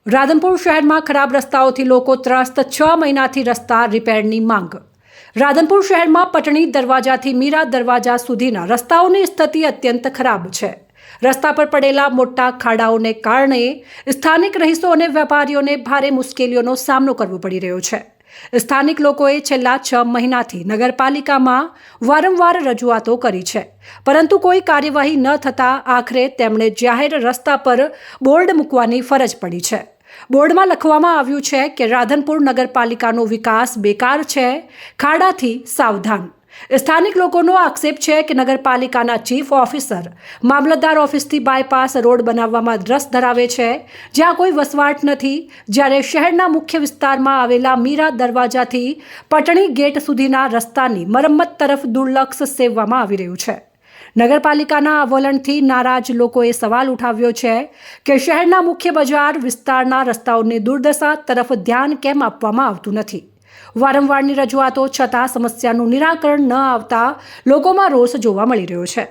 રાધનપુર શહેરમાં ખરાબ રસ્તાઓથી લોકો ત્રસ્ત 6 મહિનાથી રસ્તા રિપેરની માંગ। રાધનપુર શહેરમાં પટણી દરવાજાથી મીરા દરવાજા સુધીના રસ્તાઓની સ્થિતિ અત્યંત ખરાબ છે। રસ્તા પર પડેલા મોટા ખાડાઓને કારણે સ્થાનિક રહીશો અને વેપારીઓને ભારે મુશ્કેલીઓનો સામનો કરવો પડી રહ્યો છે। સ્થાનિક લોકોએ છેલ્લા 6 મહિનાથી નગરપાલિકામાં વારંવાર રજૂઆતો કરી છે, પરંતુ કોઈ કાર્યવાહી ન થતાં આખરે તેમણે જાહેર રસ્તા પર બોર્ડ મૂકવાની ફરજ પડી છે। બોર્ડમાં લખવામાં આવ્યું છે કે રાધનપુર નગરપાલિકાનો વિકાસ બેકાર છે, ખાડાથી સાવધાન। સ્થાનિક લોકોનો આક્ષેપ છે કે નગરપાલિકાના ચીફ ઓફિસર મામલતદાર ઓફિસથી બાયપાસ રોડ બનાવવામાં રસ ધરાવે છે, જ્યાં કોઈ વસવાટ નથી, જ્યારે શહેરના મુખ્ય વિસ્તારમાં આવેલા મીરા દરવાજાથી પટણી ગેટ સુધીના રસ્તાની મરમ્મત તરફ દુર્લક્ષ સેવવામાં આવી રહ્યું છે। નગરપાલિકાના આ વલણથી નારાજ લોકોએ સવાલ ઉઠાવ્યો છે કે શહેરના મુખ્ય બજાર વિસ્તારના રસ્તાઓની દુર્દશા તરફ ધ્યાન કેમ આપવામાં આવતું નથી। વારંવારની રજૂઆતો છતાં સમસ્યાનું નિરાકરણ ન આવતા લોકોમાં રોષ જોવા મળી રહ્યો છે।